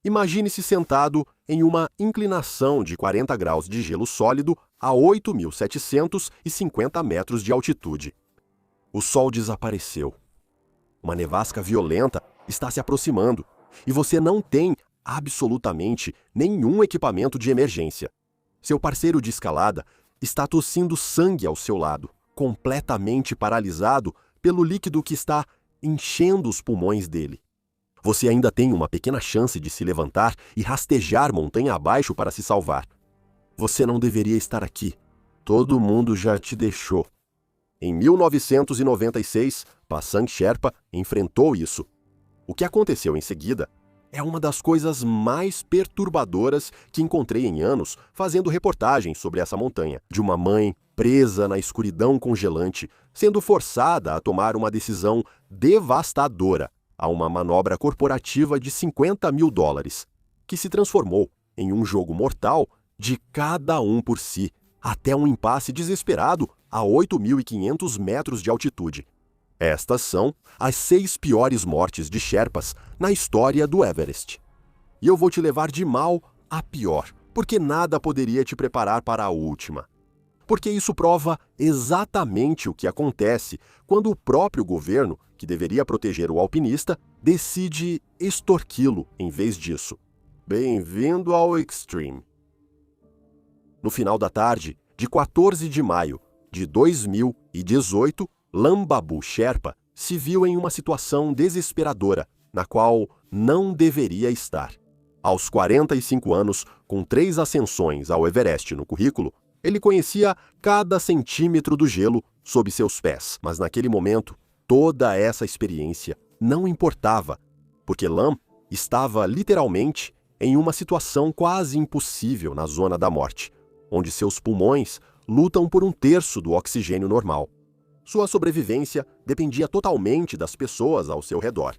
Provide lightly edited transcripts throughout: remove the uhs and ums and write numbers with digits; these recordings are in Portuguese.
Imagine-se sentado em uma inclinação de 40 graus de gelo sólido a 8.750 metros de altitude. O sol desapareceu. Uma nevasca violenta está se aproximando e você não tem absolutamente nenhum equipamento de emergência. Seu parceiro de escalada está tossindo sangue ao seu lado, completamente paralisado pelo líquido que está enchendo os pulmões dele. Você ainda tem uma pequena chance de se levantar e rastejar montanha abaixo para se salvar. Você não deveria estar aqui. Todo mundo já te deixou. Em 1996, Pasang Sherpa enfrentou isso. O que aconteceu em seguida é uma das coisas mais perturbadoras que encontrei em anos fazendo reportagens sobre essa montanha. De uma mãe presa na escuridão congelante, sendo forçada a tomar uma decisão devastadora a uma manobra corporativa de $50 mil, que se transformou em um jogo mortal de cada um por si, até um impasse desesperado a 8.500 metros de altitude. Estas são as 6 piores mortes de Sherpas na história do Everest. E eu vou te levar de mal a pior, porque nada poderia te preparar para a última. Porque isso prova exatamente o que acontece quando o próprio governo, que deveria proteger o alpinista, decide extorquí-lo em vez disso. Bem-vindo ao Extreme. No final da tarde de 14 de maio de 2018, Lambabu Sherpa se viu em uma situação desesperadora, na qual não deveria estar. Aos 45 anos, com 3 ascensões ao Everest no currículo, ele conhecia cada centímetro do gelo sob seus pés. Mas naquele momento, toda essa experiência não importava, porque Lam estava literalmente em uma situação quase impossível na zona da morte, onde seus pulmões lutam por 1/3 do oxigênio normal. Sua sobrevivência dependia totalmente das pessoas ao seu redor.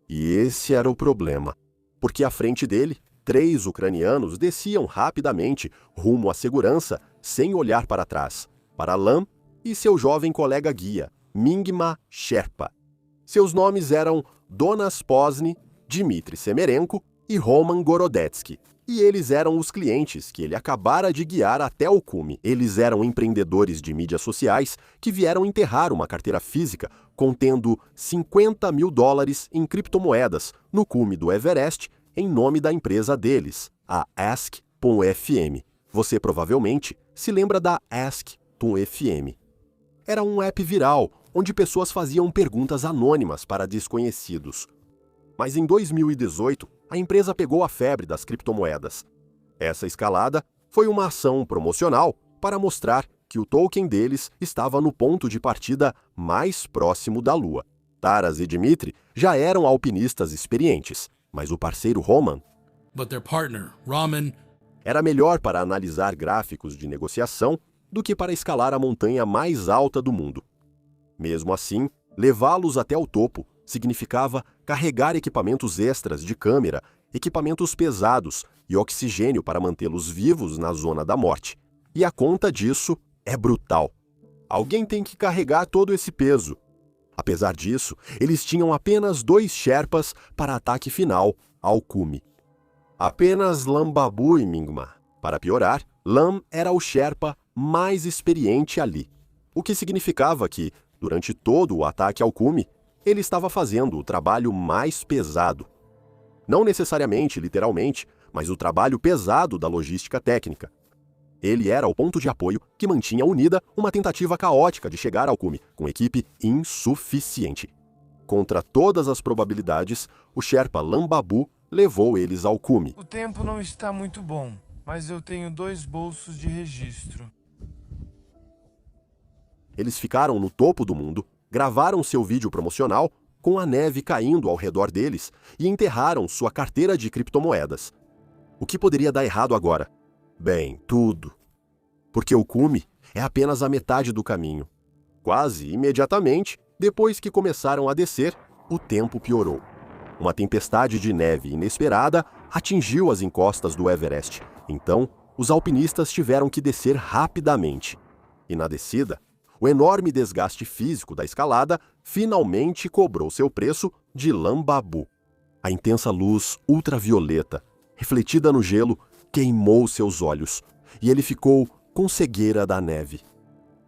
E esse era o problema, porque à frente dele, 3 ucranianos desciam rapidamente rumo à segurança sem olhar para trás, para Lam e seu jovem colega guia, Mingma Sherpa. Seus nomes eram Donas Pozny, Dmitry Semerenko e Roman Gorodetsky. E eles eram os clientes que ele acabara de guiar até o cume. Eles eram empreendedores de mídias sociais que vieram enterrar uma carteira física contendo $50 mil em criptomoedas no cume do Everest em nome da empresa deles, a Ask.fm. Você provavelmente se lembra da Ask.fm. Era um app viral onde pessoas faziam perguntas anônimas para desconhecidos. Mas em 2018, a empresa pegou a febre das criptomoedas. Essa escalada foi uma ação promocional para mostrar que o token deles estava no ponto de partida mais próximo da Lua. Taras e Dmitry já eram alpinistas experientes, mas o parceiro Roman era melhor para analisar gráficos de negociação do que para escalar a montanha mais alta do mundo. Mesmo assim, levá-los até o topo significava carregar equipamentos extras de câmera, equipamentos pesados e oxigênio para mantê-los vivos na zona da morte. E a conta disso é brutal. Alguém tem que carregar todo esse peso. Apesar disso, eles tinham apenas 2 Sherpas para ataque final ao cume. Apenas Lambabu e Mingma. Para piorar, Lam era o Sherpa mais experiente ali, o que significava que, durante todo o ataque ao cume, ele estava fazendo o trabalho mais pesado. Não necessariamente, literalmente, mas o trabalho pesado da logística técnica. Ele era o ponto de apoio que mantinha unida uma tentativa caótica de chegar ao cume, com equipe insuficiente. Contra todas as probabilidades, o Sherpa Lambabu levou eles ao cume. O tempo não está muito bom, mas eu tenho 2 bolsos de registro. Eles ficaram no topo do mundo, gravaram seu vídeo promocional com a neve caindo ao redor deles e enterraram sua carteira de criptomoedas. O que poderia dar errado agora? Bem, tudo. Porque o cume é apenas a metade do caminho. Quase imediatamente, depois que começaram a descer, o tempo piorou. Uma tempestade de neve inesperada atingiu as encostas do Everest. Então, os alpinistas tiveram que descer rapidamente. E na descida, o enorme desgaste físico da escalada finalmente cobrou seu preço de Lambabu. A intensa luz ultravioleta refletida no gelo, queimou seus olhos e ele ficou com cegueira da neve.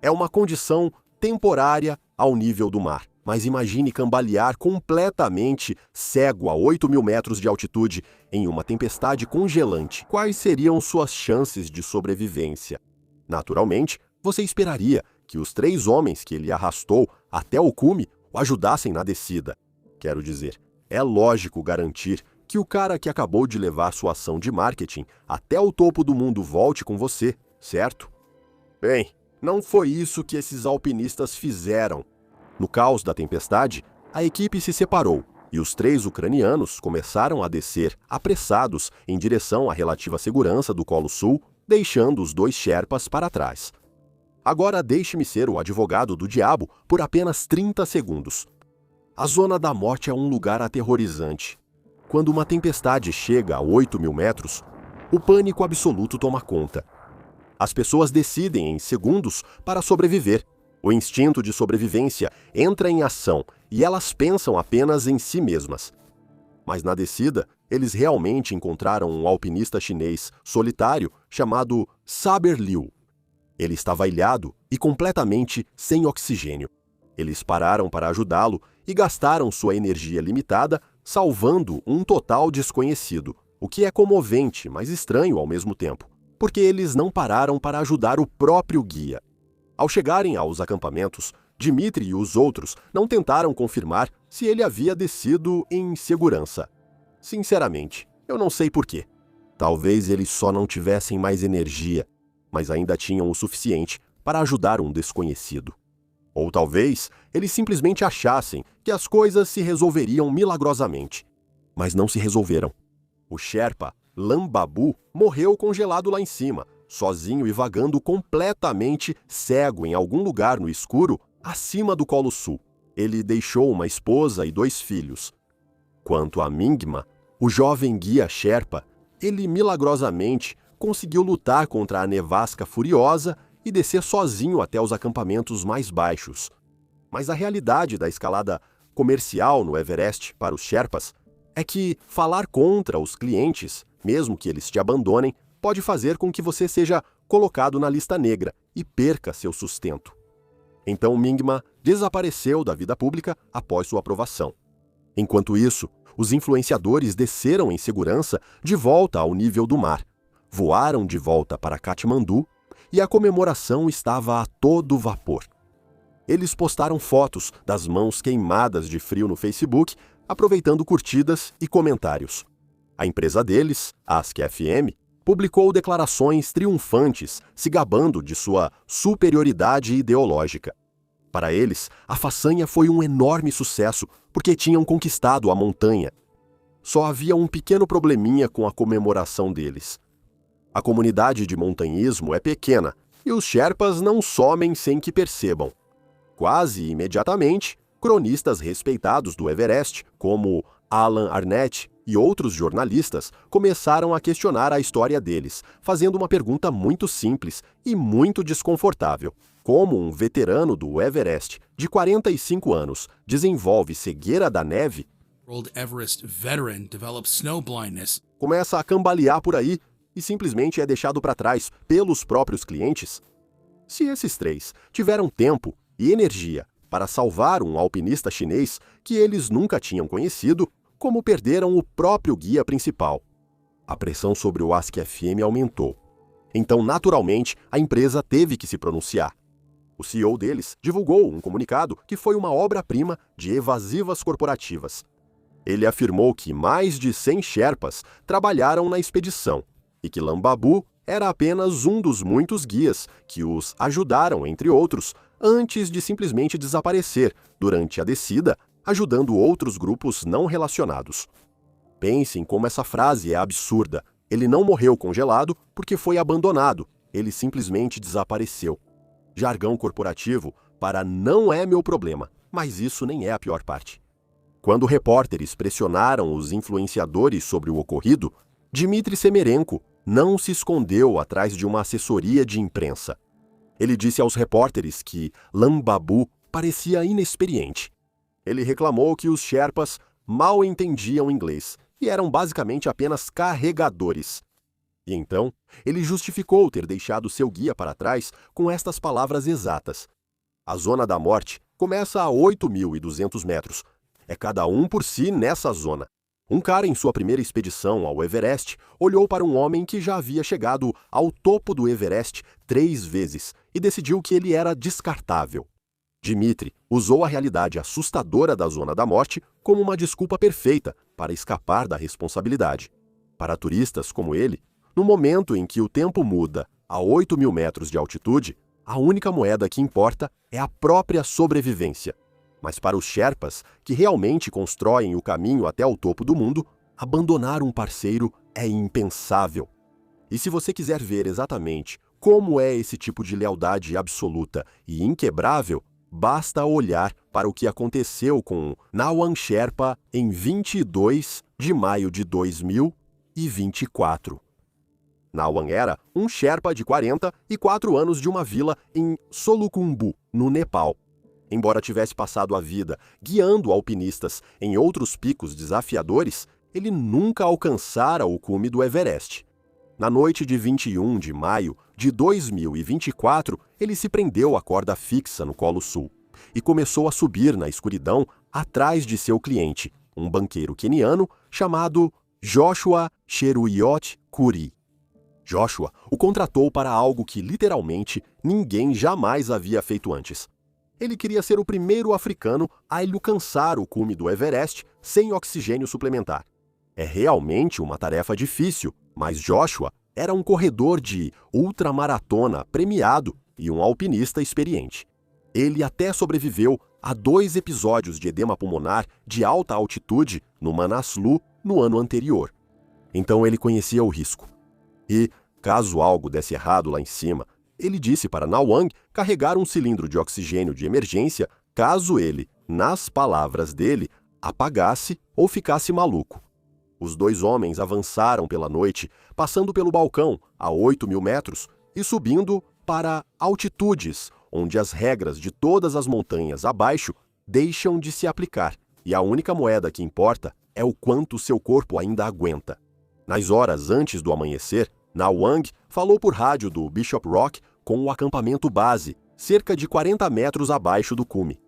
É uma condição temporária ao nível do mar, mas imagine cambalear completamente cego a 8.000 metros de altitude em uma tempestade congelante. Quais seriam suas chances de sobrevivência? Naturalmente, você esperaria que os 3 homens que ele arrastou até o cume o ajudassem na descida. Quero dizer, é lógico garantir que o cara que acabou de levar sua ação de marketing até o topo do mundo volte com você, certo? Bem, não foi isso que esses alpinistas fizeram. No caos da tempestade, a equipe se separou e os 3 ucranianos começaram a descer apressados em direção à relativa segurança do Colo Sul, deixando os 2 Sherpas para trás. Agora deixe-me ser o advogado do diabo por apenas 30 segundos. A zona da morte é um lugar aterrorizante. Quando uma tempestade chega a 8.000 metros, o pânico absoluto toma conta. As pessoas decidem em segundos para sobreviver. O instinto de sobrevivência entra em ação e elas pensam apenas em si mesmas. Mas na descida, eles realmente encontraram um alpinista chinês solitário chamado Saber Liu. Ele estava ilhado e completamente sem oxigênio. Eles pararam para ajudá-lo e gastaram sua energia limitada salvando um total desconhecido, o que é comovente, mas estranho ao mesmo tempo, porque eles não pararam para ajudar o próprio guia. Ao chegarem aos acampamentos, Dmitri e os outros não tentaram confirmar se ele havia descido em segurança. Sinceramente, eu não sei porquê. Talvez eles só não tivessem mais energia, mas ainda tinham o suficiente para ajudar um desconhecido. Ou talvez eles simplesmente achassem que as coisas se resolveriam milagrosamente. Mas não se resolveram. O Sherpa, Lambabu, morreu congelado lá em cima, sozinho e vagando completamente cego em algum lugar no escuro acima do Colo Sul. Ele deixou uma esposa e 2 filhos. Quanto a Mingma, o jovem guia Sherpa, ele milagrosamente conseguiu lutar contra a nevasca furiosa e descer sozinho até os acampamentos mais baixos. Mas a realidade da escalada comercial no Everest para os Sherpas é que falar contra os clientes, mesmo que eles te abandonem, pode fazer com que você seja colocado na lista negra e perca seu sustento. Então Mingma desapareceu da vida pública após sua aprovação. Enquanto isso, os influenciadores desceram em segurança de volta ao nível do mar, voaram de volta para Katmandu e a comemoração estava a todo vapor. Eles postaram fotos das mãos queimadas de frio no Facebook, aproveitando curtidas e comentários. A empresa deles, Ask FM, publicou declarações triunfantes, se gabando de sua superioridade ideológica. Para eles, a façanha foi um enorme sucesso, porque tinham conquistado a montanha. Só havia um pequeno probleminha com a comemoração deles. A comunidade de montanhismo é pequena e os Sherpas não somem sem que percebam. Quase imediatamente, cronistas respeitados do Everest, como Alan Arnett e outros jornalistas, começaram a questionar a história deles, fazendo uma pergunta muito simples e muito desconfortável. Como um veterano do Everest, de 45 anos, desenvolve cegueira da neve, World Everest veteran develops snow blindness. Começa a cambalear por aí e simplesmente é deixado para trás pelos próprios clientes? Se esses 3 tiveram tempo e energia para salvar um alpinista chinês que eles nunca tinham conhecido, como perderam o próprio guia principal? A pressão sobre o Ask FM aumentou. Então, naturalmente, a empresa teve que se pronunciar. O CEO deles divulgou um comunicado que foi uma obra-prima de evasivas corporativas. Ele afirmou que mais de 100 Sherpas trabalharam na expedição e que Lambabu era apenas um dos muitos guias que os ajudaram, entre outros, antes de simplesmente desaparecer durante a descida, ajudando outros grupos não relacionados. Pensem como essa frase é absurda. Ele não morreu congelado porque foi abandonado, ele simplesmente desapareceu. Jargão corporativo para não é meu problema, mas isso nem é a pior parte. Quando repórteres pressionaram os influenciadores sobre o ocorrido, Dmitry Semerenko não se escondeu atrás de uma assessoria de imprensa. Ele disse aos repórteres que Lambabu parecia inexperiente. Ele reclamou que os Sherpas mal entendiam inglês e eram basicamente apenas carregadores. E então, ele justificou ter deixado seu guia para trás com estas palavras exatas: a zona da morte começa a 8.200 metros. É cada um por si nessa zona. Um cara em sua primeira expedição ao Everest olhou para um homem que já havia chegado ao topo do Everest 3 vezes e decidiu que ele era descartável. Dmitri usou a realidade assustadora da zona da morte como uma desculpa perfeita para escapar da responsabilidade. Para turistas como ele, no momento em que o tempo muda a 8.000 metros de altitude, a única moeda que importa é a própria sobrevivência. Mas para os Sherpas, que realmente constroem o caminho até o topo do mundo, abandonar um parceiro é impensável. E se você quiser ver exatamente como é esse tipo de lealdade absoluta e inquebrável, basta olhar para o que aconteceu com Nawang Sherpa em 22 de maio de 2024. Nawang era um Sherpa de 44 anos de uma vila em Solukhumbu, no Nepal. Embora tivesse passado a vida guiando alpinistas em outros picos desafiadores, ele nunca alcançara o cume do Everest. Na noite de 21 de maio de 2024, ele se prendeu à corda fixa no Colo Sul e começou a subir na escuridão atrás de seu cliente, um banqueiro queniano chamado Joshua Cheruyot Kuri. Joshua o contratou para algo que literalmente ninguém jamais havia feito antes. Ele queria ser o primeiro africano a alcançar o cume do Everest sem oxigênio suplementar. É realmente uma tarefa difícil, mas Joshua era um corredor de ultramaratona premiado e um alpinista experiente. Ele até sobreviveu a 2 episódios de edema pulmonar de alta altitude no Manaslu no ano anterior. Então ele conhecia o risco. E, caso algo desse errado lá em cima, ele disse para Nawang carregar um cilindro de oxigênio de emergência caso ele, nas palavras dele, apagasse ou ficasse maluco. Os 2 homens avançaram pela noite, passando pelo balcão a 8.000 metros e subindo para altitudes onde as regras de todas as montanhas abaixo deixam de se aplicar e a única moeda que importa é o quanto seu corpo ainda aguenta. Nas horas antes do amanhecer, Nawang falou por rádio do Bishop Rock com o acampamento base, cerca de 40 metros abaixo do cume.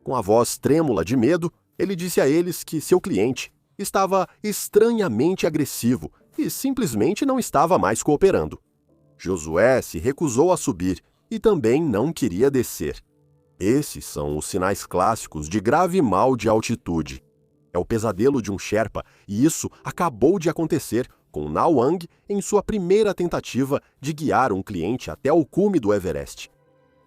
Com a voz trêmula de medo, ele disse a eles que seu cliente estava estranhamente agressivo e simplesmente não estava mais cooperando. Josué se recusou a subir e também não queria descer. Esses são os sinais clássicos de grave mal de altitude. É o pesadelo de um Sherpa e isso acabou de acontecer com Nawang em sua primeira tentativa de guiar um cliente até o cume do Everest.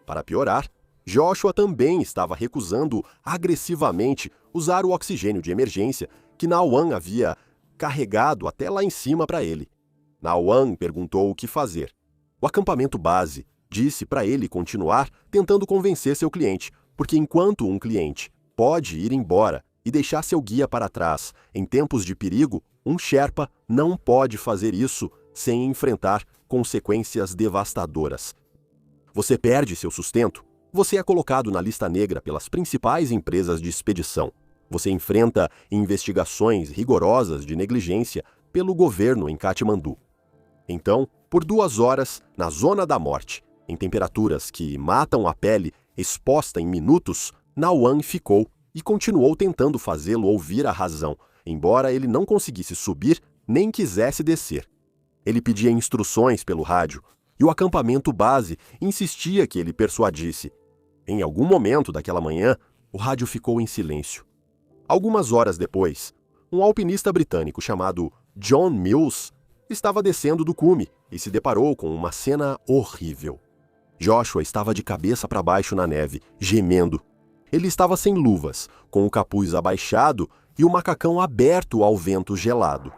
Para piorar, Joshua também estava recusando agressivamente usar o oxigênio de emergência que Nawang havia carregado até lá em cima para ele. Nawang perguntou o que fazer. O acampamento base disse para ele continuar tentando convencer seu cliente, porque enquanto um cliente pode ir embora e deixar seu guia para trás em tempos de perigo, um Sherpa não pode fazer isso sem enfrentar consequências devastadoras. Você perde seu sustento, você é colocado na lista negra pelas principais empresas de expedição. Você enfrenta investigações rigorosas de negligência pelo governo em Katmandu. Então, por 2 horas, na zona da morte, em temperaturas que matam a pele exposta em minutos, Nawang ficou e continuou tentando fazê-lo ouvir a razão, embora ele não conseguisse subir nem quisesse descer. Ele pedia instruções pelo rádio e o acampamento base insistia que ele persuadisse. Em algum momento daquela manhã, o rádio ficou em silêncio. Algumas horas depois, um alpinista britânico chamado John Mills estava descendo do cume e se deparou com uma cena horrível. Joshua estava de cabeça para baixo na neve, gemendo. Ele estava sem luvas, com o capuz abaixado e o macacão aberto ao vento gelado.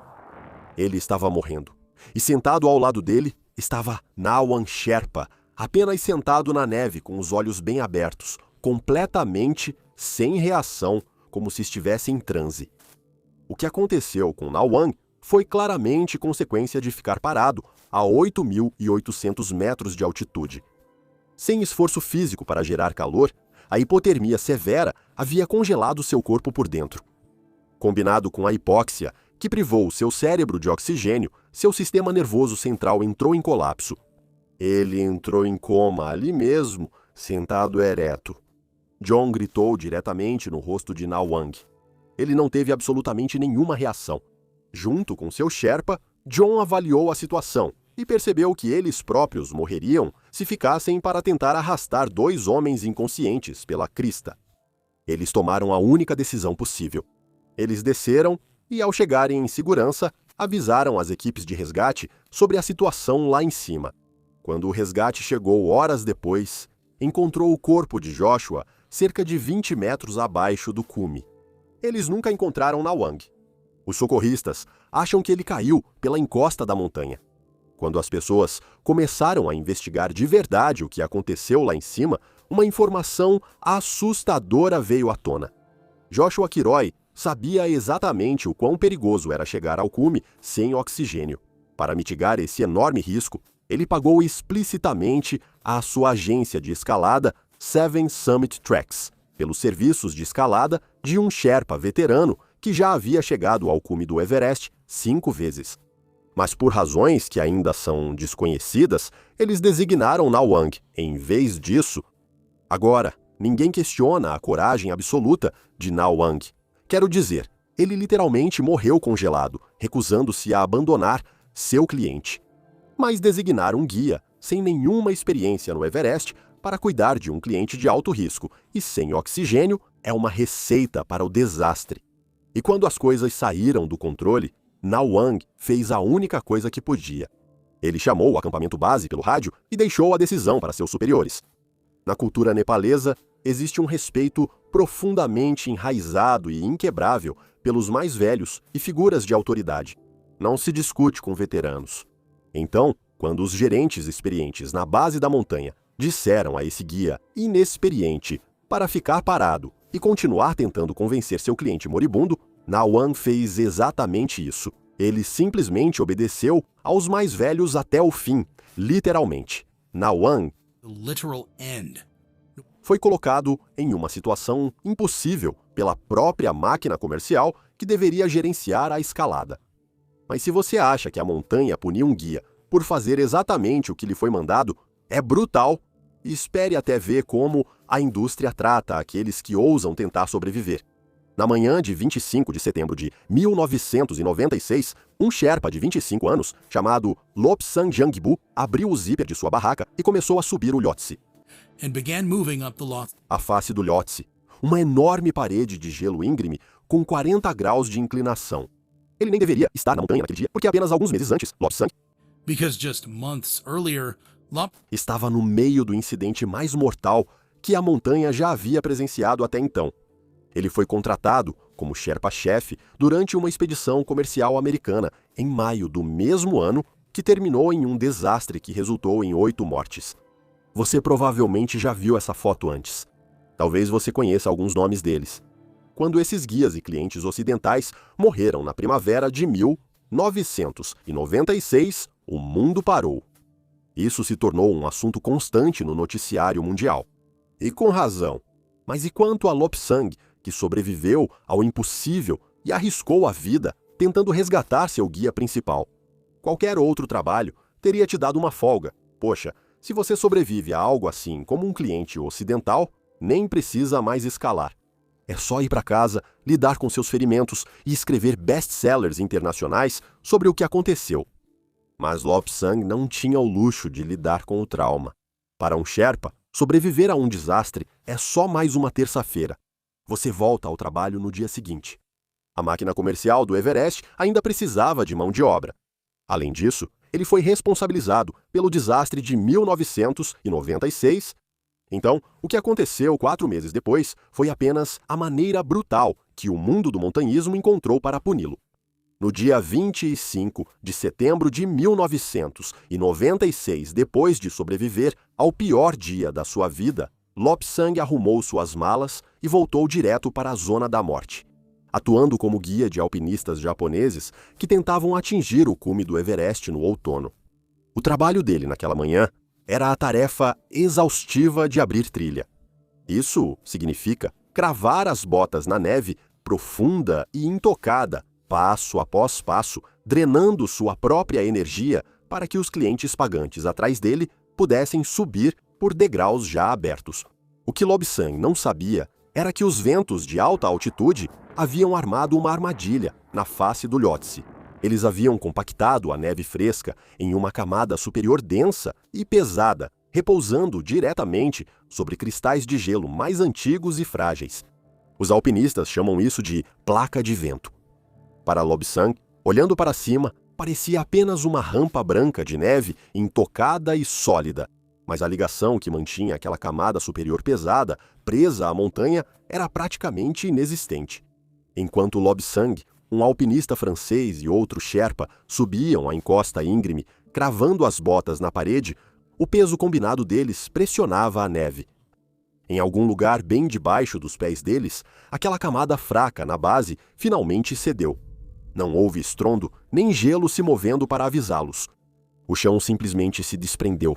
Ele estava morrendo. E sentado ao lado dele estava Nawang Sherpa, apenas sentado na neve com os olhos bem abertos, completamente sem reação, como se estivesse em transe. O que aconteceu com Nawang foi claramente consequência de ficar parado a 8.800 metros de altitude. Sem esforço físico para gerar calor, a hipotermia severa havia congelado seu corpo por dentro. Combinado com a hipóxia, que privou seu cérebro de oxigênio, seu sistema nervoso central entrou em colapso. Ele entrou em coma ali mesmo, sentado ereto. John gritou diretamente no rosto de Na Wang. Ele não teve absolutamente nenhuma reação. Junto com seu Sherpa, John avaliou a situação e percebeu que eles próprios morreriam se ficassem para tentar arrastar 2 homens inconscientes pela crista. Eles tomaram a única decisão possível. Eles desceram e, ao chegarem em segurança, avisaram as equipes de resgate sobre a situação lá em cima. Quando o resgate chegou horas depois, encontrou o corpo de Joshua cerca de 20 metros abaixo do cume. Eles nunca encontraram Na Wang. Os socorristas acham que ele caiu pela encosta da montanha. Quando as pessoas começaram a investigar de verdade o que aconteceu lá em cima, uma informação assustadora veio à tona. Joshua Kilroy sabia exatamente o quão perigoso era chegar ao cume sem oxigênio. Para mitigar esse enorme risco, ele pagou explicitamente à sua agência de escalada Seven Summit Tracks pelos serviços de escalada de um Sherpa veterano que já havia chegado ao cume do Everest 5 vezes. Mas por razões que ainda são desconhecidas, eles designaram Na Wang em vez disso. Agora, ninguém questiona a coragem absoluta de Na Wang. Quero dizer, ele literalmente morreu congelado, recusando-se a abandonar seu cliente. Mas designar um guia, sem nenhuma experiência no Everest, para cuidar de um cliente de alto risco e sem oxigênio é uma receita para o desastre. E quando as coisas saíram do controle, Na Wang fez a única coisa que podia. Ele chamou o acampamento base pelo rádio e deixou a decisão para seus superiores. Na cultura nepalesa, existe um respeito profundamente enraizado e inquebrável pelos mais velhos e figuras de autoridade. Não se discute com veteranos. Então, quando os gerentes experientes na base da montanha disseram a esse guia inexperiente para ficar parado e continuar tentando convencer seu cliente moribundo, Na Wang fez exatamente isso. Ele simplesmente obedeceu aos mais velhos até o fim, literalmente. Na Wang The literal end. foi colocado em uma situação impossível pela própria máquina comercial que deveria gerenciar a escalada. Mas se você acha que a montanha puniu um guia por fazer exatamente o que lhe foi mandado, é brutal. Espere até ver como a indústria trata aqueles que ousam tentar sobreviver. Na manhã de 25 de setembro de 1996, um Sherpa de 25 anos, chamado Lobsang Jangbu, abriu o zíper de sua barraca e começou a subir o Lhotse. And began moving up the Lhotse. A face do Lhotse, uma enorme parede de gelo íngreme com 40 graus de inclinação. Ele nem deveria estar na montanha naquele dia, porque apenas alguns meses antes, Lobsang Because just months earlier, estava no meio do incidente mais mortal que a montanha já havia presenciado até então. Ele foi contratado como Sherpa-chefe durante uma expedição comercial americana em maio do mesmo ano, que terminou em um desastre que resultou em 8 mortes. Você provavelmente já viu essa foto antes. Talvez você conheça alguns nomes deles. Quando esses guias e clientes ocidentais morreram na primavera de 1996, o mundo parou. Isso se tornou um assunto constante no noticiário mundial. E com razão. Mas e quanto a Lobsang, que sobreviveu ao impossível e arriscou a vida tentando resgatar seu guia principal? Qualquer outro trabalho teria te dado uma folga. Poxa, se você sobrevive a algo assim como um cliente ocidental, nem precisa mais escalar. É só ir para casa, lidar com seus ferimentos e escrever best-sellers internacionais sobre o que aconteceu. Mas Lobsang não tinha o luxo de lidar com o trauma. Para um Sherpa, sobreviver a um desastre é só mais uma terça-feira. Você volta ao trabalho no dia seguinte. A máquina comercial do Everest ainda precisava de mão de obra. Além disso, ele foi responsabilizado pelo desastre de 1996. Então, o que aconteceu 4 meses depois foi apenas a maneira brutal que o mundo do montanhismo encontrou para puni-lo. No dia 25 de setembro de 1996, depois de sobreviver ao pior dia da sua vida, Lobsang arrumou suas malas e voltou direto para a zona da morte, atuando como guia de alpinistas japoneses que tentavam atingir o cume do Everest no outono. O trabalho dele naquela manhã era a tarefa exaustiva de abrir trilha. Isso significa cravar as botas na neve profunda e intocada passo após passo, drenando sua própria energia para que os clientes pagantes atrás dele pudessem subir por degraus já abertos. O que Lobsang não sabia era que os ventos de alta altitude haviam armado uma armadilha na face do Lhotse. Eles haviam compactado a neve fresca em uma camada superior densa e pesada, repousando diretamente sobre cristais de gelo mais antigos e frágeis. Os alpinistas chamam isso de placa de vento. Para Lobsang, olhando para cima, parecia apenas uma rampa branca de neve intocada e sólida, mas a ligação que mantinha aquela camada superior pesada, presa à montanha, era praticamente inexistente. Enquanto Lobsang, um alpinista francês e outro Sherpa subiam a encosta íngreme, cravando as botas na parede, o peso combinado deles pressionava a neve. Em algum lugar bem debaixo dos pés deles, aquela camada fraca na base finalmente cedeu. Não houve estrondo, nem gelo se movendo para avisá-los. O chão simplesmente se desprendeu.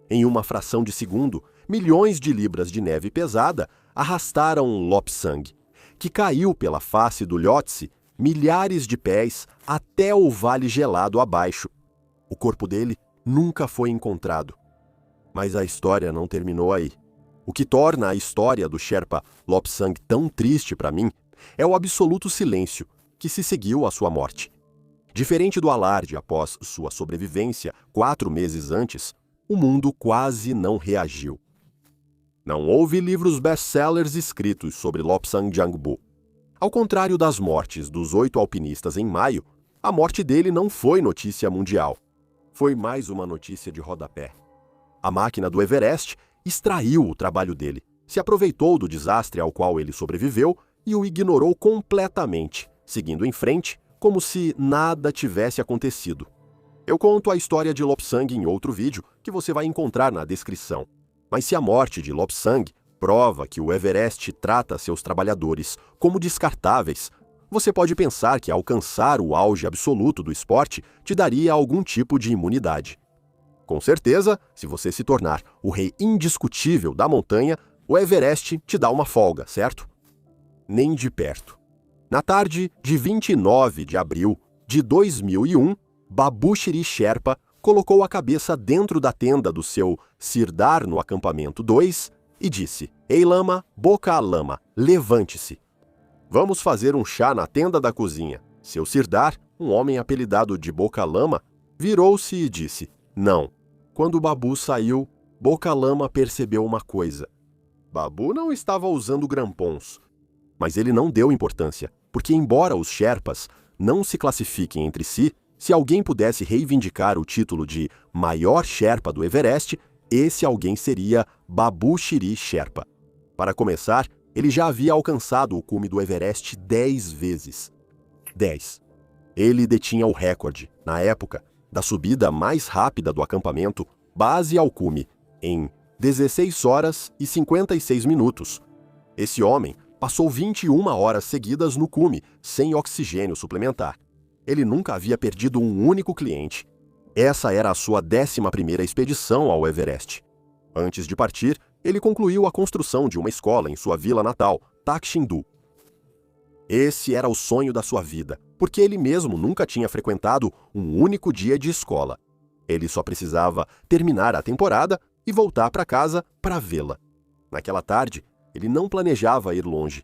Em uma fração de segundo, milhões de libras de neve pesada arrastaram Lobsang, que caiu pela face do Lhotse milhares de pés até o vale gelado abaixo. O corpo dele nunca foi encontrado. Mas a história não terminou aí. O que torna a história do Sherpa Lobsang tão triste para mim é o absoluto silêncio que se seguiu à sua morte. Diferente do alarde após sua sobrevivência 4 meses antes, o mundo quase não reagiu. Não houve livros best-sellers escritos sobre Lobsang Jangbo. Ao contrário das mortes dos 8 alpinistas em maio, a morte dele não foi notícia mundial. Foi mais uma notícia de rodapé. A máquina do Everest extraiu o trabalho dele, se aproveitou do desastre ao qual ele sobreviveu e o ignorou completamente, seguindo em frente como se nada tivesse acontecido. Eu conto a história de Lobsang em outro vídeo que você vai encontrar na descrição. Mas se a morte de Lobsang prova que o Everest trata seus trabalhadores como descartáveis, você pode pensar que alcançar o auge absoluto do esporte te daria algum tipo de imunidade. Com certeza, se você se tornar o rei indiscutível da montanha, o Everest te dá uma folga, certo? Nem de perto. Na tarde de 29 de abril de 2001, Babushiri Sherpa colocou a cabeça dentro da tenda do seu Sirdar no acampamento 2 e disse: "Ei lama, boca a lama, levante-se. Vamos fazer um chá na tenda da cozinha." Seu Sirdar, um homem apelidado de Boca Lama, virou-se e disse: "Não." Quando Babu saiu, Boca Lama percebeu uma coisa. Babu não estava usando grampons. Mas ele não deu importância, porque embora os Sherpas não se classifiquem entre si, se alguém pudesse reivindicar o título de maior Sherpa do Everest, esse alguém seria Babushiri Sherpa. Para começar, ele já havia alcançado o cume do Everest 10 vezes. 10. Ele detinha o recorde, na época, da subida mais rápida do acampamento, base ao cume, em 16 horas e 56 minutos. Esse homem passou 21 horas seguidas no cume, sem oxigênio suplementar. Ele nunca havia perdido um único cliente. Essa era a sua 11ª expedição ao Everest. Antes de partir, ele concluiu a construção de uma escola em sua vila natal, Takshindu. Esse era o sonho da sua vida, porque ele mesmo nunca tinha frequentado um único dia de escola. Ele só precisava terminar a temporada e voltar para casa para vê-la. Naquela tarde, ele não planejava ir longe.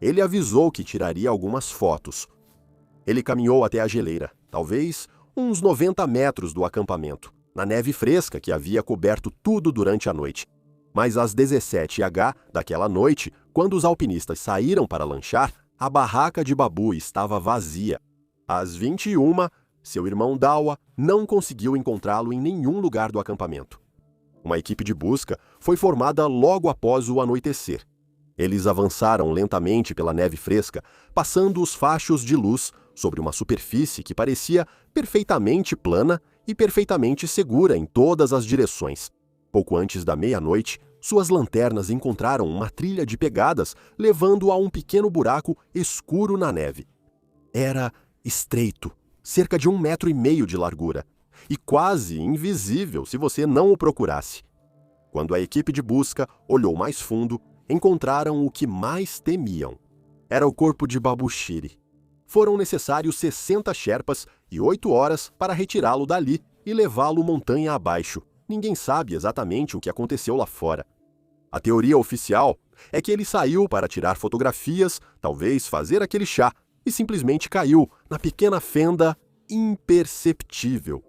Ele avisou que tiraria algumas fotos. Ele caminhou até a geleira, talvez uns 90 metros do acampamento, na neve fresca que havia coberto tudo durante a noite. Mas às 17h daquela noite, quando os alpinistas saíram para lanchar, a barraca de Babu estava vazia. Às 21h, seu irmão Dawa não conseguiu encontrá-lo em nenhum lugar do acampamento. Uma equipe de busca foi formada logo após o anoitecer. Eles avançaram lentamente pela neve fresca, passando os fachos de luz sobre uma superfície que parecia perfeitamente plana e perfeitamente segura em todas as direções. Pouco antes da meia-noite, suas lanternas encontraram uma trilha de pegadas levando a um pequeno buraco escuro na neve. Era estreito, cerca de 1,5 metro de largura, e quase invisível se você não o procurasse. Quando a equipe de busca olhou mais fundo, encontraram o que mais temiam. Era o corpo de Babushiri. Foram necessários 60 Sherpas e 8 horas para retirá-lo dali e levá-lo montanha abaixo. Ninguém sabe exatamente o que aconteceu lá fora. A teoria oficial é que ele saiu para tirar fotografias, talvez fazer aquele chá, e simplesmente caiu na pequena fenda imperceptível.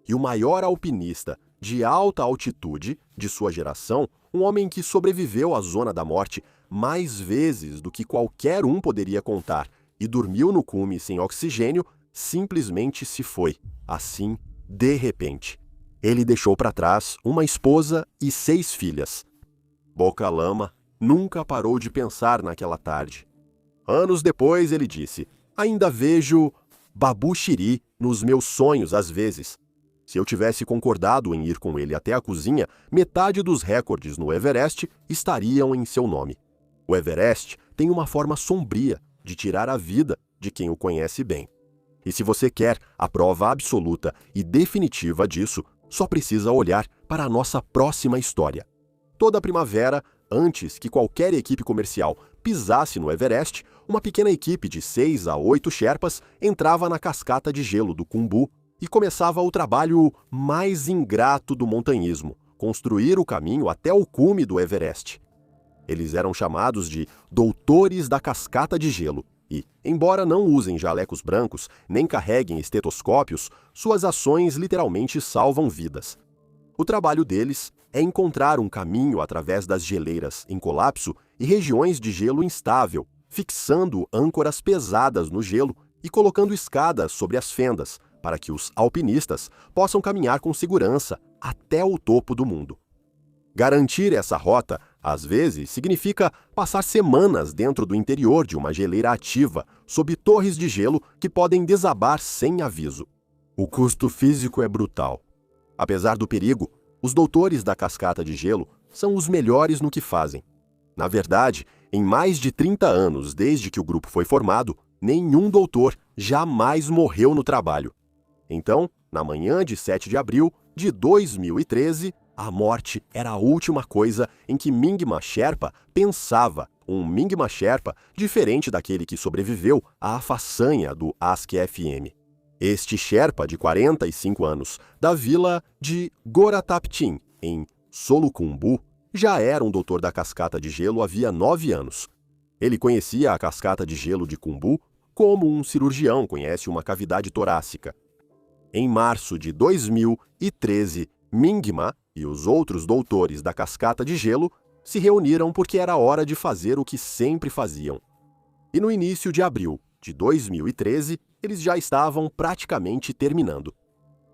E o maior alpinista de alta altitude de sua geração, um homem que sobreviveu à zona da morte mais vezes do que qualquer um poderia contar e dormiu no cume sem oxigênio, simplesmente se foi, assim, de repente. Ele deixou para trás uma esposa e 6 filhas. Boca Lama nunca parou de pensar naquela tarde. Anos depois ele disse: ainda vejo Babu Shiri nos meus sonhos às vezes. Se eu tivesse concordado em ir com ele até a cozinha, metade dos recordes no Everest estariam em seu nome. O Everest tem uma forma sombria de tirar a vida de quem o conhece bem. E se você quer a prova absoluta e definitiva disso, só precisa olhar para a nossa próxima história. Toda primavera, antes que qualquer equipe comercial pisasse no Everest, uma pequena equipe de 6 a 8 Sherpas entrava na cascata de gelo do Khumbu e começava o trabalho mais ingrato do montanhismo, construir o caminho até o cume do Everest. Eles eram chamados de doutores da cascata de gelo e, embora não usem jalecos brancos nem carreguem estetoscópios, suas ações literalmente salvam vidas. O trabalho deles é encontrar um caminho através das geleiras em colapso e regiões de gelo instável, fixando âncoras pesadas no gelo e colocando escadas sobre as fendas, para que os alpinistas possam caminhar com segurança até o topo do mundo. Garantir essa rota, às vezes, significa passar semanas dentro do interior de uma geleira ativa, sob torres de gelo que podem desabar sem aviso. O custo físico é brutal. Apesar do perigo, os doutores da cascata de gelo são os melhores no que fazem. Na verdade, em mais de 30 anos desde que o grupo foi formado, nenhum doutor jamais morreu no trabalho. Então, na manhã de 7 de abril de 2013, a morte era a última coisa em que Mingma Sherpa pensava, um Mingma Sherpa diferente daquele que sobreviveu à façanha do Ask FM. Este Sherpa de 45 anos, da vila de Gorataptin, em Solukhumbu, já era um doutor da cascata de gelo havia 9 anos. Ele conhecia a cascata de gelo de Khumbu como um cirurgião conhece uma cavidade torácica. Em março de 2013, Mingma e os outros doutores da cascata de gelo se reuniram porque era hora de fazer o que sempre faziam. E no início de abril de 2013, eles já estavam praticamente terminando.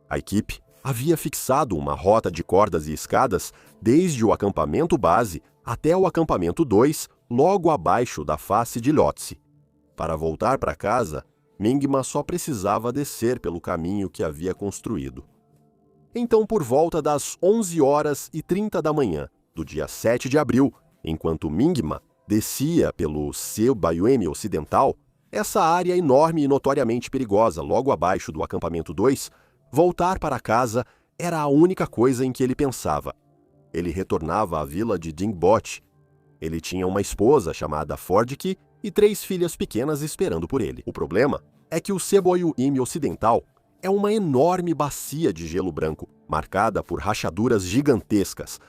A equipe havia fixado uma rota de cordas e escadas desde o acampamento base até o acampamento 2, logo abaixo da face de Lhotse. Para voltar para casa, Mingma só precisava descer pelo caminho que havia construído. Então, por volta das 11h30 da manhã do dia 7 de abril, enquanto Mingma descia pelo Seobayueme Ocidental, essa área enorme e notoriamente perigosa logo abaixo do acampamento 2, voltar para casa era a única coisa em que ele pensava. Ele retornava à vila de Dingbot. Ele tinha uma esposa chamada Fordki e 3 filhas pequenas esperando por ele. O problema é que o Seobayueme Ocidental é uma enorme bacia de gelo branco, marcada por rachaduras gigantescas.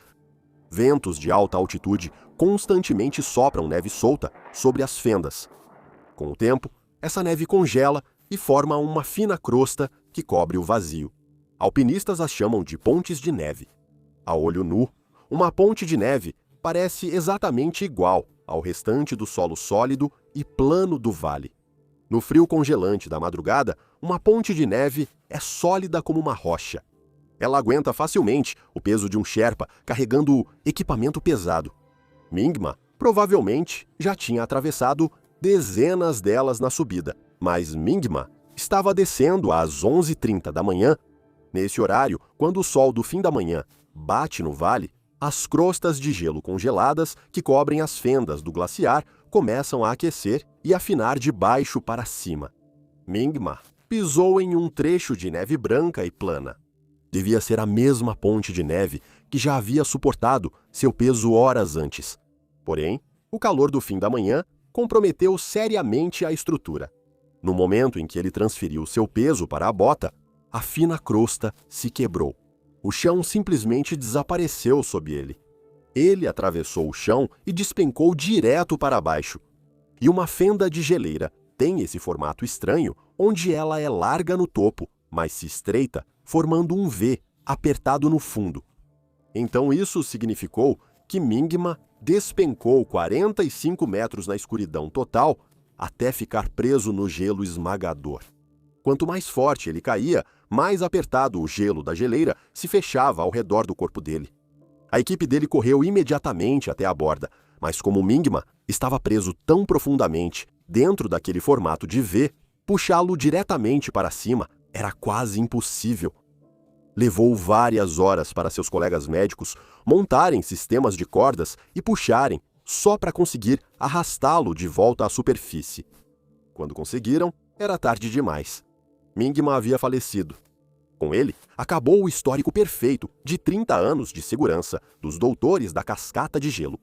Ventos de alta altitude constantemente sopram neve solta sobre as fendas. Com o tempo, essa neve congela e forma uma fina crosta que cobre o vazio. Alpinistas as chamam de pontes de neve. A olho nu, uma ponte de neve parece exatamente igual ao restante do solo sólido e plano do vale. No frio congelante da madrugada, uma ponte de neve é sólida como uma rocha. Ela aguenta facilmente o peso de um Sherpa carregando equipamento pesado. Mingma provavelmente já tinha atravessado dezenas delas na subida, mas Mingma estava descendo às 11h30 da manhã. Nesse horário, quando o sol do fim da manhã bate no vale, as crostas de gelo congeladas que cobrem as fendas do glaciar começam a aquecer e afinar de baixo para cima. Mingma pisou em um trecho de neve branca e plana. Devia ser a mesma ponte de neve que já havia suportado seu peso horas antes. Porém, o calor do fim da manhã comprometeu seriamente a estrutura. No momento em que ele transferiu seu peso para a bota, a fina crosta se quebrou. O chão simplesmente desapareceu sob ele. Ele atravessou o chão e despencou direto para baixo. E uma fenda de geleira tem esse formato estranho, onde ela é larga no topo, mas se estreita, formando um V apertado no fundo. Então isso significou que Mingma despencou 45 metros na escuridão total até ficar preso no gelo esmagador. Quanto mais forte ele caía, mais apertado o gelo da geleira se fechava ao redor do corpo dele. A equipe dele correu imediatamente até a borda, mas como Mingma estava preso tão profundamente dentro daquele formato de V, puxá-lo diretamente para cima era quase impossível. Levou várias horas para seus colegas médicos montarem sistemas de cordas e puxarem, só para conseguir arrastá-lo de volta à superfície. Quando conseguiram, era tarde demais. Mingma havia falecido. Com ele, acabou o histórico perfeito de 30 anos de segurança dos doutores da cascata de gelo.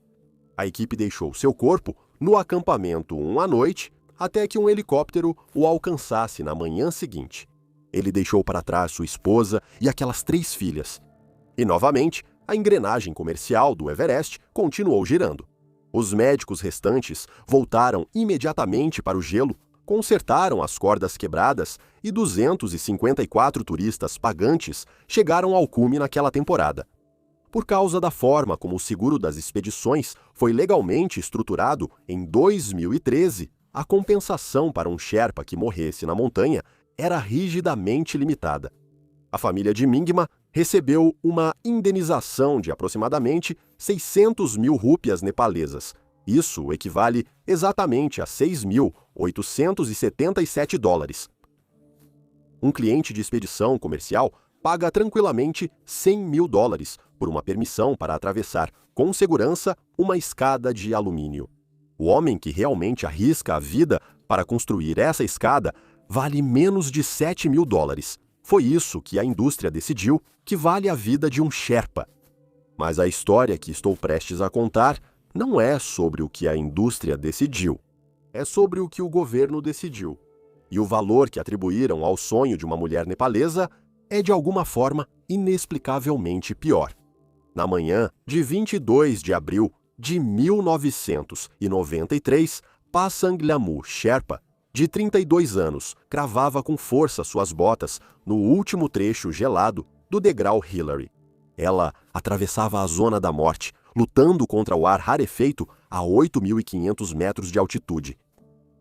A equipe deixou seu corpo no acampamento à noite até que um helicóptero o alcançasse na manhã seguinte. Ele deixou para trás sua esposa e aquelas 3 filhas. E, novamente, a engrenagem comercial do Everest continuou girando. Os médicos restantes voltaram imediatamente para o gelo, consertaram as cordas quebradas e 254 turistas pagantes chegaram ao cume naquela temporada. Por causa da forma como o seguro das expedições foi legalmente estruturado em 2013, a compensação para um Sherpa que morresse na montanha era rigidamente limitada. A família de Mingma recebeu uma indenização de aproximadamente 600 mil rúpias nepalesas. Isso equivale exatamente a 6.877 dólares. Um cliente de expedição comercial paga tranquilamente 100 mil dólares por uma permissão para atravessar com segurança uma escada de alumínio. O homem que realmente arrisca a vida para construir essa escada vale menos de 7 mil dólares. Foi isso que a indústria decidiu que vale a vida de um Sherpa. Mas a história que estou prestes a contar não é sobre o que a indústria decidiu. É sobre o que o governo decidiu. E o valor que atribuíram ao sonho de uma mulher nepalesa é de alguma forma inexplicavelmente pior. Na manhã de 22 de abril de 1993, Pasang Lamu Sherpa, de 32 anos, cravava com força suas botas no último trecho gelado do degrau Hillary. Ela atravessava a zona da morte, lutando contra o ar rarefeito a 8.500 metros de altitude.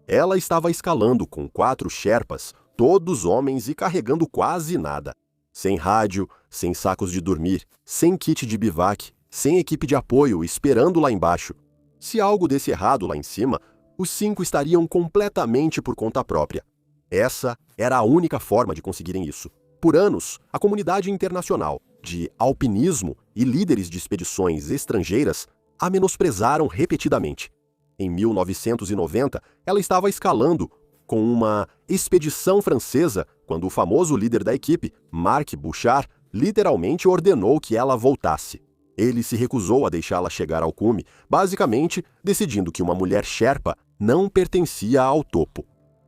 Ela estava escalando com 4 Sherpas, todos homens e carregando quase nada. Sem rádio, sem sacos de dormir, sem kit de bivac, sem equipe de apoio esperando lá embaixo. Se algo desse errado lá em cima, os 5 estariam completamente por conta própria. Essa era a única forma de conseguirem isso. Por anos, a comunidade internacional de alpinismo e líderes de expedições estrangeiras a menosprezaram repetidamente. Em 1990, ela estava escalando com uma expedição francesa quando o famoso líder da equipe, Marc Bouchard, literalmente ordenou que ela voltasse. Ele se recusou a deixá-la chegar ao cume, basicamente decidindo que uma mulher Sherpa não pertencia ao topo.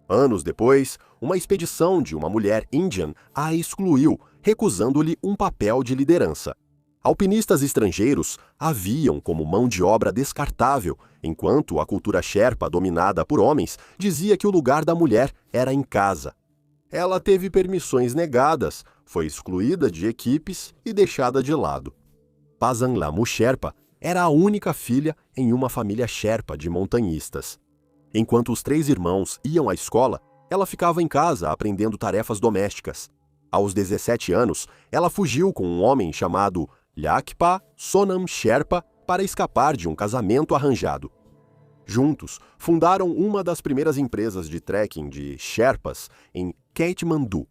Anos depois, uma expedição de uma mulher Indian a excluiu, recusando-lhe um papel de liderança. Alpinistas estrangeiros a viam como mão de obra descartável, enquanto a cultura Sherpa, dominada por homens, dizia que o lugar da mulher era em casa. Ela teve permissões negadas, foi excluída de equipes e deixada de lado. Pasang Lamu Sherpa era a única filha em uma família Sherpa de montanhistas. Enquanto os 3 irmãos iam à escola, ela ficava em casa aprendendo tarefas domésticas. Aos 17 anos, ela fugiu com um homem chamado Lakpa Sonam Sherpa para escapar de um casamento arranjado. Juntos, fundaram uma das primeiras empresas de trekking de Sherpas em Kathmandu.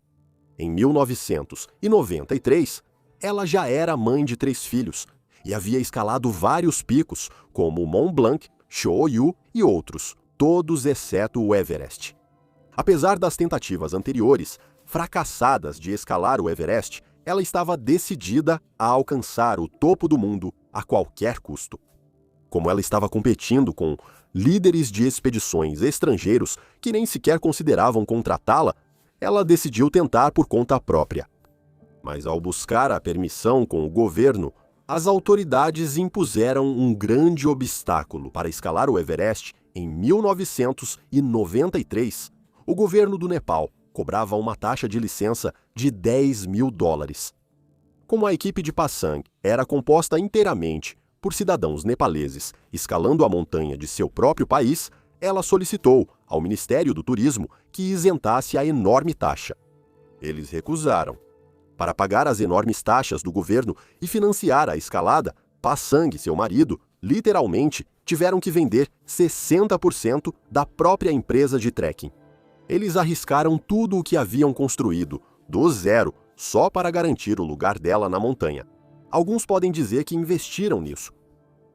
Em 1993, ela já era mãe de 3 filhos e havia escalado vários picos, como Mont Blanc, Cho-Oyu e outros, todos exceto o Everest. Apesar das tentativas anteriores, fracassadas de escalar o Everest, ela estava decidida a alcançar o topo do mundo a qualquer custo. Como ela estava competindo com líderes de expedições estrangeiros que nem sequer consideravam contratá-la, ela decidiu tentar por conta própria. Mas ao buscar a permissão com o governo, as autoridades impuseram um grande obstáculo para escalar o Everest. Em 1993, o governo do Nepal cobrava uma taxa de licença de $10.000. Como a equipe de Pasang era composta inteiramente por cidadãos nepaleses escalando a montanha de seu próprio país, ela solicitou ao Ministério do Turismo que isentasse a enorme taxa. Eles recusaram. Para pagar as enormes taxas do governo e financiar a escalada, Pasang e seu marido, literalmente, tiveram que vender 60% da própria empresa de trekking. Eles arriscaram tudo o que haviam construído, do zero, só para garantir o lugar dela na montanha. Alguns podem dizer que investiram nisso.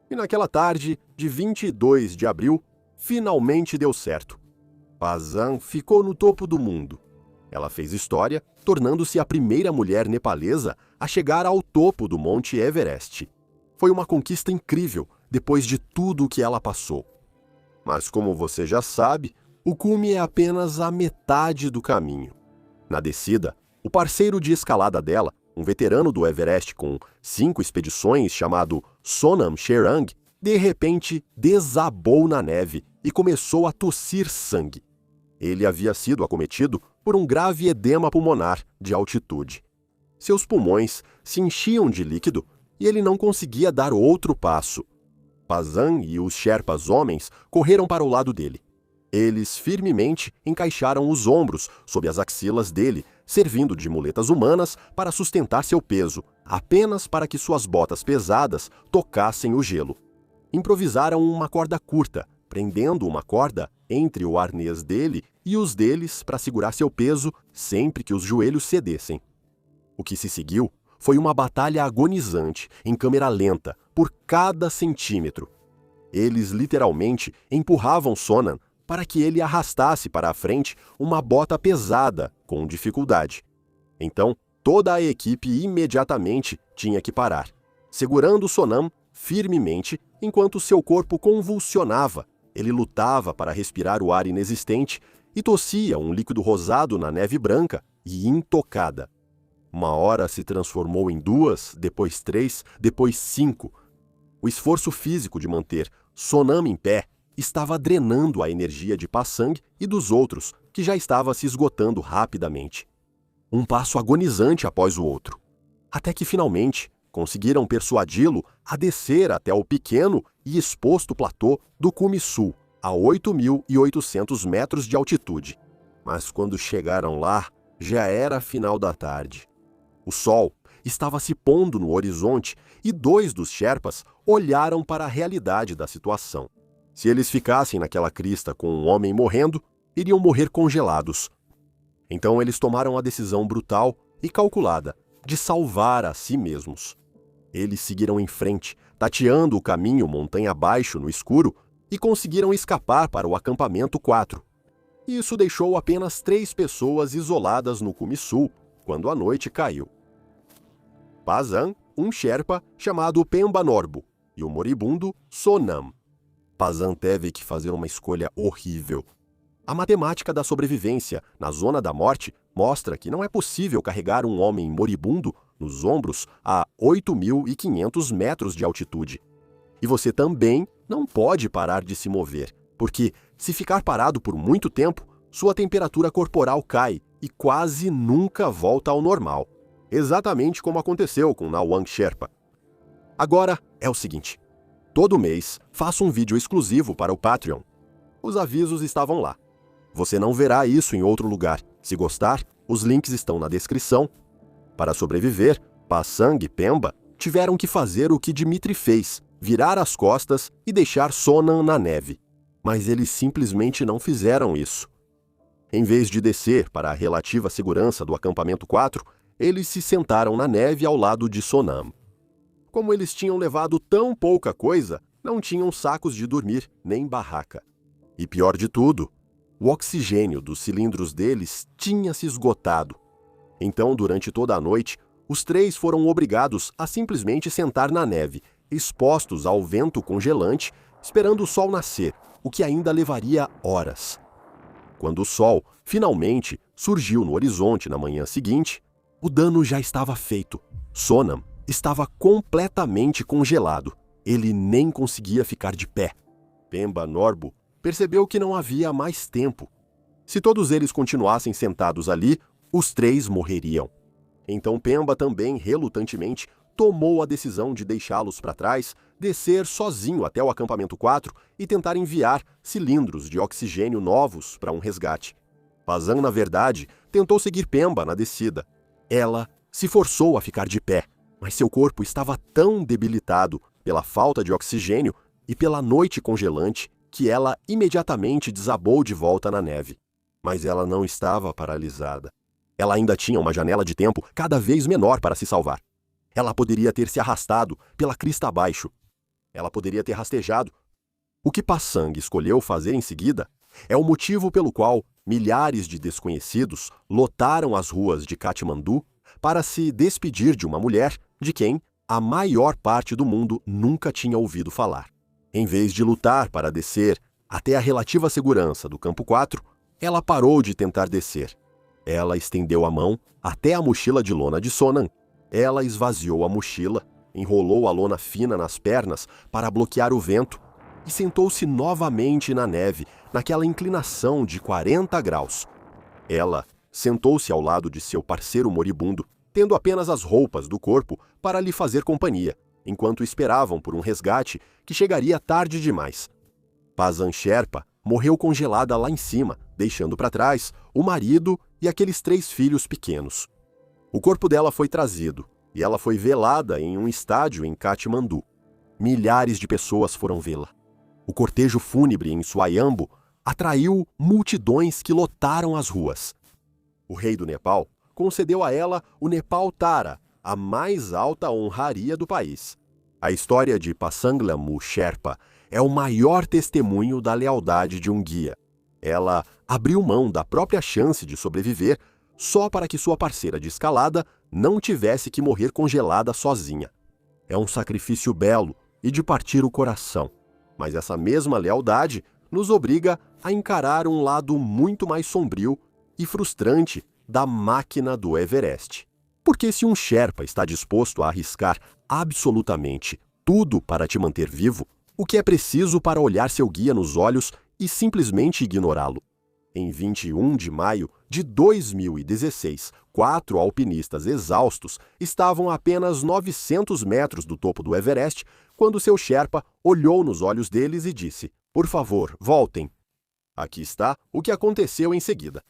E naquela tarde, de 22 de abril, finalmente deu certo. Pasang ficou no topo do mundo. Ela fez história, tornando-se a primeira mulher nepalesa a chegar ao topo do Monte Everest. Foi uma conquista incrível, depois de tudo o que ela passou. Mas como você já sabe, o cume é apenas a metade do caminho. Na descida, o parceiro de escalada dela, um veterano do Everest com 5 expedições chamado Sonam Sherang, de repente desabou na neve e começou a tossir sangue. Ele havia sido acometido por um grave edema pulmonar de altitude. Seus pulmões se enchiam de líquido e ele não conseguia dar outro passo. Pasang e os Sherpas homens correram para o lado dele. Eles firmemente encaixaram os ombros sob as axilas dele, servindo de muletas humanas para sustentar seu peso, apenas para que suas botas pesadas tocassem o gelo. Improvisaram uma corda curta, prendendo uma corda entre o arnês dele e os deles para segurar seu peso sempre que os joelhos cedessem. O que se seguiu foi uma batalha agonizante, em câmera lenta, por cada centímetro. Eles literalmente empurravam Sonam para que ele arrastasse para a frente uma bota pesada, com dificuldade. Então, toda a equipe imediatamente tinha que parar, segurando Sonam firmemente enquanto seu corpo convulsionava. Ele lutava para respirar o ar inexistente e tossia um líquido rosado na neve branca e intocada. Uma hora se transformou em 2, depois 3, depois 5. O esforço físico de manter Sonam em pé estava drenando a energia de Pasang e dos outros, que já estava se esgotando rapidamente. Um passo agonizante após o outro. Até que finalmente conseguiram persuadi-lo a descer até o pequeno e exposto platô do Cume Sul, a 8.800 metros de altitude. Mas quando chegaram lá, já era final da tarde. O sol estava se pondo no horizonte e 2 dos Sherpas olharam para a realidade da situação. Se eles ficassem naquela crista com um homem morrendo, iriam morrer congelados. Então eles tomaram a decisão brutal e calculada de salvar a si mesmos. Eles seguiram em frente, tateando o caminho montanha abaixo no escuro, e conseguiram escapar para o acampamento 4. Isso deixou apenas 3 pessoas isoladas no Cume Sul quando a noite caiu. Pasang, um Sherpa chamado Pemba Norbu, e o moribundo Sonam. Pasang teve que fazer uma escolha horrível. A matemática da sobrevivência na zona da morte mostra que não é possível carregar um homem moribundo nos ombros a 8.500 metros de altitude. E você também não pode parar de se mover, porque, se ficar parado por muito tempo, sua temperatura corporal cai e quase nunca volta ao normal. Exatamente como aconteceu com Nawang Sherpa. Agora é o seguinte: todo mês faço um vídeo exclusivo para o Patreon. Os avisos estavam lá. Você não verá isso em outro lugar. Se gostar, os links estão na descrição. Para sobreviver, Pasang e Pemba tiveram que fazer o que Dmitri fez, virar as costas e deixar Sonam na neve. Mas eles simplesmente não fizeram isso. Em vez de descer para a relativa segurança do acampamento 4, eles se sentaram na neve ao lado de Sonam. Como eles tinham levado tão pouca coisa, não tinham sacos de dormir nem barraca. E pior de tudo, o oxigênio dos cilindros deles tinha se esgotado. Então, durante toda a noite, os 3 foram obrigados a simplesmente sentar na neve, expostos ao vento congelante, esperando o sol nascer, o que ainda levaria horas. Quando o sol, finalmente, surgiu no horizonte na manhã seguinte, o dano já estava feito. Sonam estava completamente congelado. Ele nem conseguia ficar de pé. Pemba Norbu percebeu que não havia mais tempo. Se todos eles continuassem sentados ali, os 3 morreriam. Então Pemba também, relutantemente, tomou a decisão de deixá-los para trás, descer sozinho até o acampamento 4 e tentar enviar cilindros de oxigênio novos para um resgate. Pazan, na verdade, tentou seguir Pemba na descida. Ela se forçou a ficar de pé, mas seu corpo estava tão debilitado pela falta de oxigênio e pela noite congelante que ela imediatamente desabou de volta na neve. Mas ela não estava paralisada. Ela ainda tinha uma janela de tempo cada vez menor para se salvar. Ela poderia ter se arrastado pela crista abaixo. Ela poderia ter rastejado. O que Pasang escolheu fazer em seguida é o motivo pelo qual milhares de desconhecidos lotaram as ruas de Katmandu para se despedir de uma mulher de quem a maior parte do mundo nunca tinha ouvido falar. Em vez de lutar para descer até a relativa segurança do campo 4, ela parou de tentar descer. Ela estendeu a mão até a mochila de lona de Sonam. Ela esvaziou a mochila, enrolou a lona fina nas pernas para bloquear o vento e sentou-se novamente na neve, naquela inclinação de 40 graus. Ela sentou-se ao lado de seu parceiro moribundo, tendo apenas as roupas do corpo para lhe fazer companhia, enquanto esperavam por um resgate que chegaria tarde demais. Pazan Sherpa morreu congelada lá em cima, deixando para trás o marido e aqueles 3 filhos pequenos. O corpo dela foi trazido e ela foi velada em um estádio em Katmandu. Milhares de pessoas foram vê-la. O cortejo fúnebre em Swayambhu atraiu multidões que lotaram as ruas. O rei do Nepal concedeu a ela o Nepal Tara, a mais alta honraria do país. A história de Pasanglamu Sherpa é o maior testemunho da lealdade de um guia. Ela abriu mão da própria chance de sobreviver só para que sua parceira de escalada não tivesse que morrer congelada sozinha. É um sacrifício belo e de partir o coração, mas essa mesma lealdade nos obriga a encarar um lado muito mais sombrio e frustrante da máquina do Everest. Porque se um Sherpa está disposto a arriscar absolutamente tudo para te manter vivo, o que é preciso para olhar seu guia nos olhos e simplesmente ignorá-lo? Em 21 de maio de 2016, 4 alpinistas exaustos estavam a apenas 900 metros do topo do Everest quando seu Sherpa olhou nos olhos deles e disse: "Por favor, voltem." Aqui está o que aconteceu em seguida.